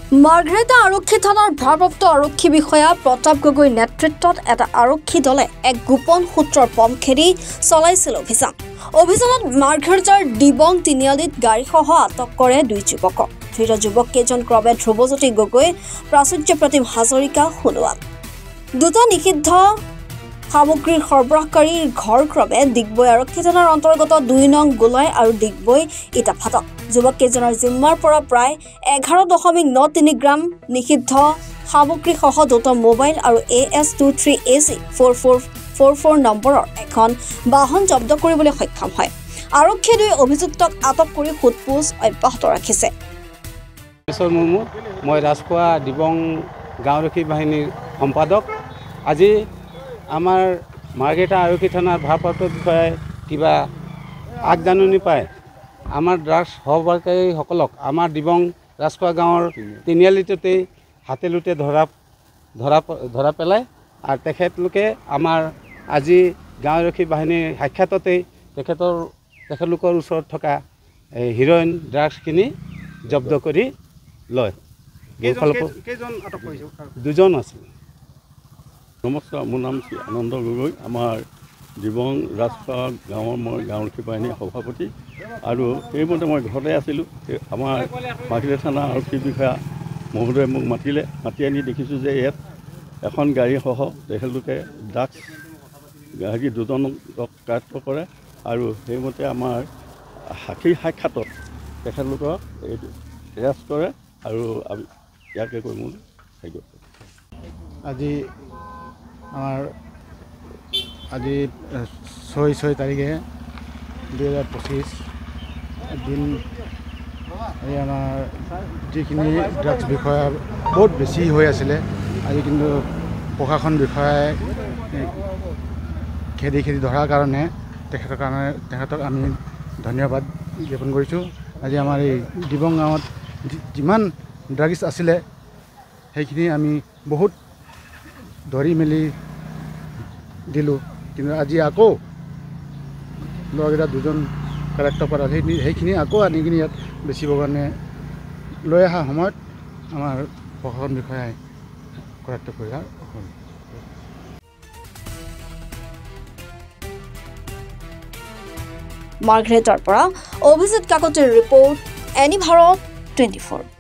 মাৰ্ঘেৰিটা আৰক্ষী থানাৰ ভাৰপ্ৰাপ্ত আৰক্ষী বিষয়া প্ৰতাপ গগৈৰ নেতৃত্বত এটা আৰক্ষী দলে এক গোপন সূত্ৰৰ পম খেদি চলাইছিল অভিযান। অভিযানত মাৰ্ঘেৰিটাৰ দিবং তিনিআলিত গাড়ীসহ আটক কৰে দুই যুৱকক। ধৃত যুৱক কেইজন ক্ৰমে ধ্ৰুৱজ্যোতি গগৈ, প্ৰাচুৰ্য প্ৰতিম হাজৰিকা সোণোৱাল। দুটা নিষিদ্ধ সামগ্ৰীৰ সৰবৰাহকাৰীৰ ঘৰ ক্ৰমে ডিগবৈ আৰক্ষী থানাৰ অন্তৰ্গত ২ নং গোলাই আৰু ডিগবৈ ইটাফাটত। যুৱক কেইজনৰ জিম্মাৰ পৰা প্ৰায় 11.93 গ্ৰাম নিষিদ্ধ সামগ্ৰীসহ দুটা মোবাইল আৰু AS23AC 4444 নম্বৰৰ এখন বাহন জব্দ কৰিবলৈ সক্ষম হয়। আৰক্ষীয়ে দুই অভিযুক্তক আটক কৰি সোধপোছ অব্যাহত ৰাখিছে। মই ৰাজখোৱা দিবং গাঁওৰক্ষী বাহিনীৰ সম্পাদক। আজি আমাৰ মাৰ্ঘেৰিটা আৰক্ষী থানাৰ ভাৰপ্ৰাপ্ত বিষয়াই কিবা আগজাননী পায় আমাৰ ড্ৰাগছ সহবাসকাৰীসকলক আমাৰ দিবং ৰাজখোৱা গাঁৱৰ তিনিআলিটোতেই হাতে লোটে ধৰা পেলায় আৰু তেখেতলোকে আমাৰ আজি গাঁওৰক্ষী বাহিনীৰ সাক্ষাততেই তেখেতলোকৰ ওচৰত থকা হিৰইন ড্ৰাগছখিনি জব্দ কৰি লয়। দুজন আছিল। নমস্কাৰ, মোৰ নাম শ্ৰী আনন্দ গগৈ। আমাৰ দিবং ৰাজখোৱা গাঁৱৰ মই গাঁওৰক্ষী বাহিনীৰ সভাপতি আৰু সেইমতে মই ঘৰতে আছিলোঁ। আমাৰ মাৰ্ঘেৰিটা থানা আৰক্ষী বিষয়া মহোদয়ে মোক মাতি আনি দেখিছোঁ যে ইয়াত এখন গাড়ীসহ তেখেতলোকে ড্ৰাগছ দুজনক কাৰ্য কৰে আৰু সেইমতে আমাৰ সাক্ষাতত তেখেতলোকক এৰেষ্ট কৰে আৰু ইয়াকে কৈ মোৰ আজি 6 তাৰিখে 2025 দিন এই আমাৰ যিখিনি ড্ৰাগছ বিষয়া বহুত বেছি হৈ আছিলে, আজি কিন্তু প্ৰশাসন বিষয়াই খেদি ধৰাৰ কাৰণে তেখেতক আমি ধন্যবাদ জ্ঞাপন কৰিছোঁ। আজি আমাৰ এই দিবং গাঁৱত যিমান ড্ৰাগছ আছিলে সেইখিনি আমি বহুত ধৰি মেলি দিলোঁ, কিন্তু আজি আকৌ ল'ৰাকেইটা দুজন কাৰেক্ট পৰা সেইখিনি আকৌ আনি কিনি ইয়াত বেচিবৰ কাৰণে লৈ অহা সময়ত আমাৰ প্ৰশাসন বিষয়াই কাৰেক্ট কৰা হ'ল। মাৰ্ঘেৰিটাৰ পৰা অভিজিত কাকতিৰ ৰিপৰ্ট, এনি ভাৰত 24।